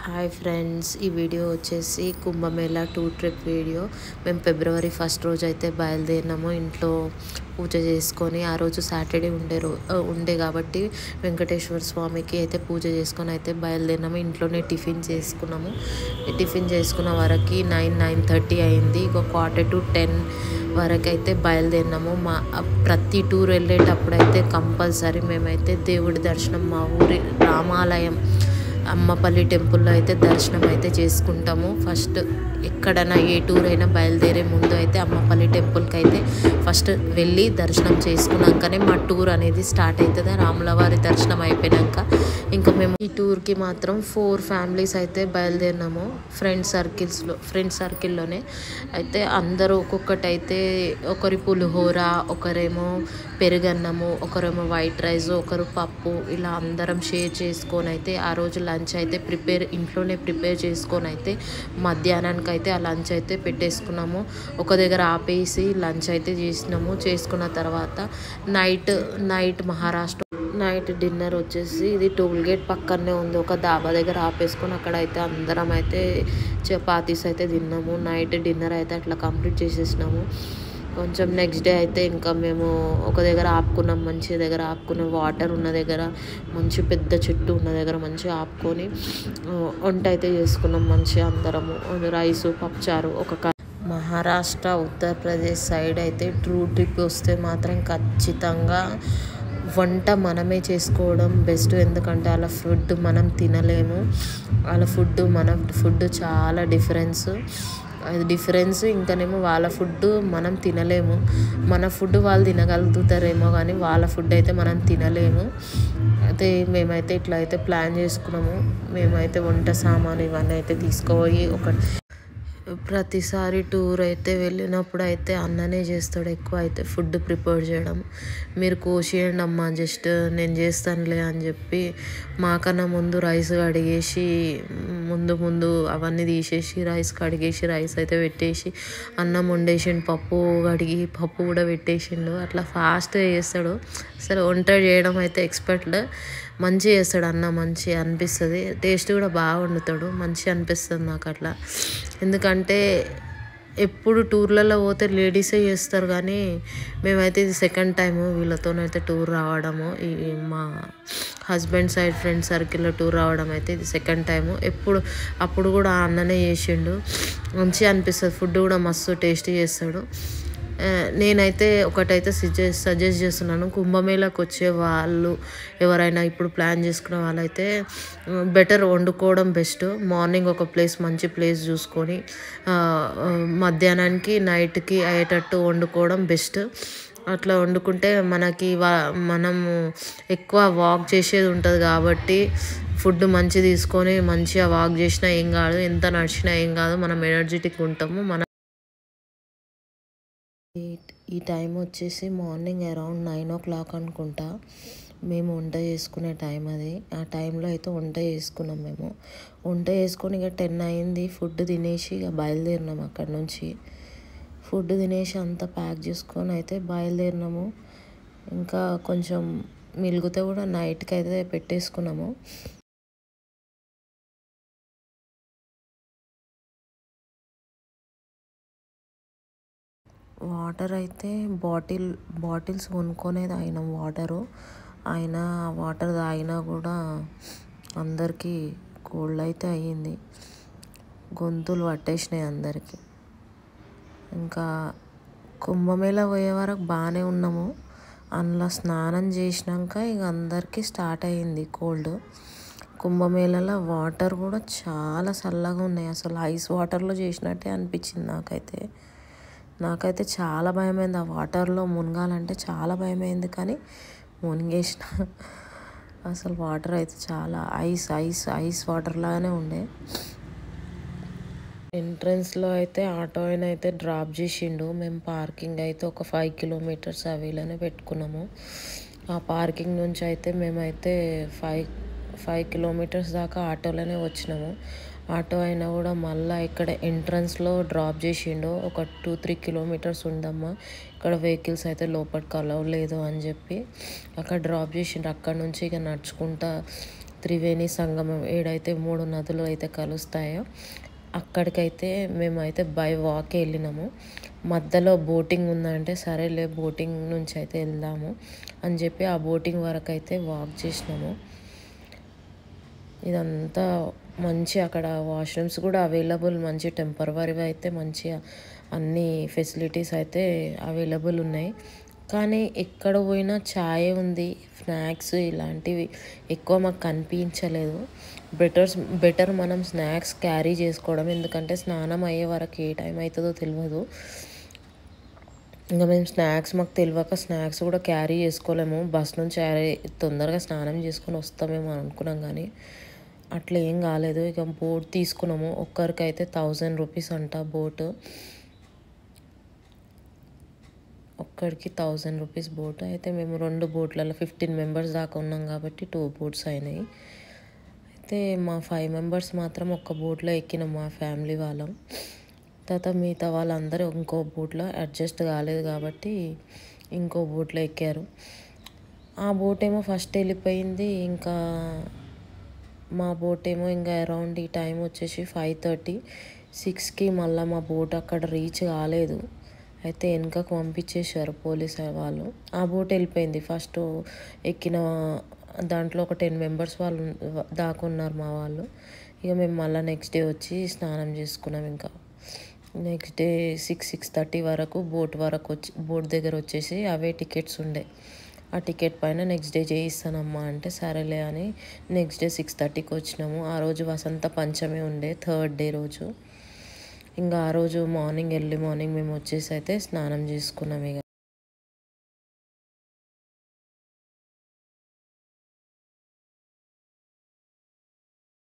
Hi friends, ఈ video వచ్చేసి Kumbh Mela tour trip video. మేము ఫిబ్రవరి 1 రోజు అయితే బయలుదేరినాము. ఇంట్లో పూజ చేసుకొని, ఆ రోజు సాటర్డే ఉండే కాబట్టి వెంకటేశ్వర స్వామికి అయితే పూజ చేసుకొని అయితే బయలుదేరినాము. ఇంట్లోనే టిఫిన్ చేసుకున్నాము. టిఫిన్ చేసుకున్న వరకు 9:30 అయింది. ఒక 9:45 వరకు అయితే బయలుదేరినాము. ప్రతి టూర్ వెళ్ళేటప్పుడు అయితే కంపల్సరీ మేమైతే దేవుడి దర్శనం మా ఊరి రామాలయం అమ్మపల్లి టెంపుల్లో అయితే దర్శనం అయితే చేసుకుంటాము. ఫస్ట్ ఎక్కడైనా ఏ టూర్ అయినా బయలుదేరే ముందు అయితే అమ్మపల్లి టెంపుల్కి అయితే ఫస్ట్ వెళ్ళి దర్శనం చేసుకున్నాకనే మా టూర్ అనేది స్టార్ట్ అవుతుంది. రాములవారి దర్శనం అయిపోయాక ఇంకా మేము ఈ టూర్కి మాత్రం 4 ఫ్యామిలీస్ అయితే బయలుదేరినాము. ఫ్రెండ్ సర్కిల్లోనే అయితే అందరూ ఒక్కొక్కటి అయితే, ఒకరి పులిహోర, ఒకరేమో పెరుగన్నము, ఒకరేమో వైట్ రైస్, ఒకరు పప్పు, ఇలా అందరం షేర్ చేసుకొని అయితే ఆ రోజు లంచ్ అయితే ఇంట్లోనే ప్రిపేర్ చేసుకొని అయితే మధ్యాహ్నానికి అయితే ఆ లంచ్ అయితే పెట్టేసుకున్నాము. ఒక దగ్గర ఆపేసి లంచ్ అయితే చేసినాము. చేసుకున్న తర్వాత నైట్ మహారాష్ట్ర నైట్ డిన్నర్ వచ్చేసి ఇది టోల్ గేట్ పక్కనే ఉంది. ఒక దాబా దగ్గర ఆపేసుకొని అక్కడ అయితే అందరం అయితే చపాతీస్ అయితే తిన్నాము. నైట్ డిన్నర్ అయితే అట్లా కంప్లీట్ చేసేసినాము. కొంచెం నెక్స్ట్ డే అయితే ఇంకా మేము ఒక దగ్గర ఆపుకున్నాం. మంచి దగ్గర ఆపుకున్నాం. వాటర్ ఉన్న దగ్గర, మంచి పెద్ద చెట్టు ఉన్న దగ్గర మంచిగా ఆపుకొని వంట అయితే చేసుకున్నాం. మంచిగా అందరము రైసు, పప్పుచారు. మహారాష్ట్ర, ఉత్తరప్రదేశ్ సైడ్ అయితే ట్రిప్ వస్తే మాత్రం ఖచ్చితంగా వంట మనమే చేసుకోవడం బెస్ట్. ఎందుకంటే వాళ్ళ ఫుడ్ మనం తినలేము. వాళ్ళ మన ఫుడ్ చాలా డిఫరెన్స్. ఇంకానేమో వాళ్ళ ఫుడ్ మనం తినలేము. మన ఫుడ్ వాళ్ళు తినగలుగుతారేమో కానీ వాళ్ళ ఫుడ్ అయితే మనం తినలేము. అయితే మేమైతే ఇట్లా అయితే ప్లాన్ చేసుకున్నాము. మేమైతే వంట సామాను ఇవన్నీ అయితే తీసుకుపోయి ప్రతిసారి టూర్ అయితే వెళ్ళినప్పుడు అయితే అన్ననే చేస్తాడు ఎక్కువ అయితే ఫుడ్ ప్రిపేర్ చేయడం. మీరు కోసేయండి అమ్మా, జస్ట్ నేను చేస్తానులే అని చెప్పి మాకన్నా ముందు రైస్ కడిగేసి ముందు అవన్నీ తీసేసి రైస్ కడిగేసి రైస్ అయితే పెట్టేసి అన్నం వండేసిండు. పప్పు కడిగి పప్పు కూడా పెట్టేసిండు. అట్లా ఫాస్ట్గా చేస్తాడు. అసలు వంట చేయడం అయితే ఎక్స్పర్ట్. మంచిగా చేస్తాడు అన్న. మంచిగా అనిపిస్తుంది. టేస్ట్ కూడా బాగా వండుతాడు. మంచిగా అనిపిస్తుంది నాకు అట్లా. ఎందుకంటే ఎప్పుడు టూర్లలో పోతే లేడీసే చేస్తారు కానీ మేమైతే ఇది సెకండ్ టైము వీళ్ళతోనైతే టూర్ రావడము. ఈ మా హస్బెండ్ సైడ్ ఫ్రెండ్ సర్కిల్లో టూర్ రావడం అయితే ఇది సెకండ్ టైము. అప్పుడు కూడా అన్ననే చేసిండు. మంచిగా అనిపిస్తుంది. ఫుడ్ కూడా మస్తు టేస్టీ చేస్తాడు. నేనైతే ఒకటైతే సజెస్ట్ చేస్తున్నాను. కుంభమేళాకు వచ్చే వాళ్ళు ఎవరైనా ఇప్పుడు ప్లాన్ చేసుకునే వాళ్ళైతే బెటర్ వండుకోవడం బెస్ట్. మార్నింగ్ ఒక మంచి ప్లేస్ చూసుకొని మధ్యాహ్నానికి నైట్కి అయ్యేటట్టు వండుకోవడం బెస్ట్. అట్లా వండుకుంటే మనము ఎక్కువ వాక్ చేసేది ఉంటుంది కాబట్టి ఫుడ్ మంచి తీసుకొని మంచిగా వాక్ చేసినా ఏం కాదు, ఎంత నడిచినా ఏం కాదు, మనం ఎనర్జెటిక్ ఉంటాము. ఈ టైం వచ్చేసి మార్నింగ్ అరౌండ్ 9 o'clock అనుకుంటా. మేము వంట చేసుకునే టైం అది. ఆ టైంలో అయితే వంట చేసుకున్నాం. మేము వంట చేసుకొని ఇక 10 అయింది. ఫుడ్ తినేసి ఇక బయలుదేరినాము. అక్కడ నుంచి ఫుడ్ తినేసి అంతా ప్యాక్ చేసుకొని అయితే బయలుదేరినాము. ఇంకా కొంచెం మిగిలితే కూడా నైట్కి అయితే పెట్టేసుకున్నాము. వాటర్ అయితే బాటిల్స్ కొనుక్కొనే తాగినాం. వాటర్ తాగినా కూడా అందరికీ కోల్డ్ అయితే అయ్యింది. గొంతులు పట్టేసినాయి అందరికీ. ఇంకా కుంభమేళా పోయే వరకు బాగానే ఉన్నాము. అందులో స్నానం చేసినాక ఇక అందరికీ స్టార్ట్ అయ్యింది కోల్డ్. కుంభమేళాలో వాటర్ కూడా చాలా చల్లగా ఉన్నాయి. అసలు ఐస్ వాటర్లో చేసినట్టే అనిపించింది నాకైతే చాలా భయమైంది. ఆ వాటర్లో మునగాలంటే చాలా భయమైంది కానీ మునిగేసిన. అసలు వాటర్ అయితే చాలా ఐస్ వాటర్ లాగానే ఉండే. ఎంట్రన్స్లో అయితే ఆటో అయితే డ్రాప్ చేసిండు. మేము పార్కింగ్ అయితే ఒక 5 kilometers అవేలోనే పెట్టుకున్నాము. ఆ పార్కింగ్ నుంచి అయితే మేమైతే 5 kilometers దాకా ఆటోలోనే వచ్చినాము. ఆటో అయినా కూడా మళ్ళీ ఇక్కడ ఎంట్రన్స్లో డ్రాప్ చేసిండు. ఒక 2-3 kilometers ఉందమ్మా, ఇక్కడ వెహికల్స్ అయితే లోపలికి అలౌ లేదు అని చెప్పి అక్కడ డ్రాప్ చేసిండు. అక్కడ నుంచి ఇక నడుచుకుంటా త్రివేణి సంగమం ఏడైతే 3 నదులు అయితే కలుస్తాయో అక్కడికైతే మేమైతే బై వాకే వెళ్ళినాము. మధ్యలో బోటింగ్ ఉందంటే సరేలే బోటింగ్ నుంచి అయితే వెళ్దాము అని చెప్పి ఆ బోటింగ్ వరకు అయితే వాక్ చేసినాము. ఇదంతా మంచి అక్కడ వాష్రూమ్స్ కూడా అవైలబుల్, మంచి టెంపరవరీగా అయితే మంచిగా అన్ని ఫెసిలిటీస్ అయితే అవైలబుల్ ఉన్నాయి. కానీ ఎక్కడ పోయినా ఛాయ్ ఉంది, స్నాక్స్ ఇలాంటివి ఎక్కువ మాకు కనిపించలేదు. బెటర్ మనం స్నాక్స్ క్యారీ చేసుకోవడం, ఎందుకంటే స్నానం అయ్యే వరకు ఏ టైం అవుతుందో తెలియదు. ఇంకా మేము మాకు తెలియక స్నాక్స్ కూడా క్యారీ చేసుకోలేము. బస్ నుంచి తొందరగా స్నానం చేసుకొని వస్తామేమో అనుకున్నాం, కానీ అట్లా ఏం కాలేదు. ఇక బోట్ తీసుకున్నాము. ఒక్కరికైతే 1000 రూపీస్ అంట బోటు. ఒక్కడికి 1000 రూపీస్ బోట్. అయితే మేము 2 బోట్లలో 15 మెంబర్స్ దాకా ఉన్నాం కాబట్టి 2 బోట్స్ అయినాయి. అయితే మా 5 మెంబర్స్ మాత్రం ఒక్క బోట్లో ఎక్కినాం, మా ఫ్యామిలీ వాళ్ళం. తర్వాత మిగతా వాళ్ళందరూ ఇంకో బోట్లో అడ్జస్ట్ కాలేదు కాబట్టి ఇంకో బోట్లో ఎక్కారు. ఆ బోట్ ఏమో ఫస్ట్ వెళ్ళిపోయింది. ఇంకా మా బోట్ ఏమో ఇంకా అరౌండ్ ఈ టైం వచ్చేసి 5:30, 6కి మళ్ళీ మా బోట్ అక్కడ రీచ్ కాలేదు. అయితే వెనకకు పంపించేశారు పోలీసు వాళ్ళు. ఆ బోట్ వెళ్ళిపోయింది. ఫస్ట్ ఎక్కిన దాంట్లో ఒక 10 మెంబర్స్ వాళ్ళు దాకున్నారు మా వాళ్ళు. ఇక మేము మళ్ళీ నెక్స్ట్ డే వచ్చి స్నానం చేసుకున్నాం. ఇంకా నెక్స్ట్ డే 6:30 వరకు బోట్ దగ్గర వచ్చేసి అవే టికెట్స్ ఉండే. ఆ టికెట్ పైన నెక్స్ట్ డే చేయిస్తానమ్మా అంటే సరేలే అని నెక్స్ట్ డే 6:30కి వచ్చినాము. ఆ రోజు వసంత పంచమి ఉండే, 3rd డే రోజు. ఇంకా ఆ రోజు ఎర్లీ మార్నింగ్ మేము వచ్చేసి అయితే స్నానం చేసుకున్నాం. ఇక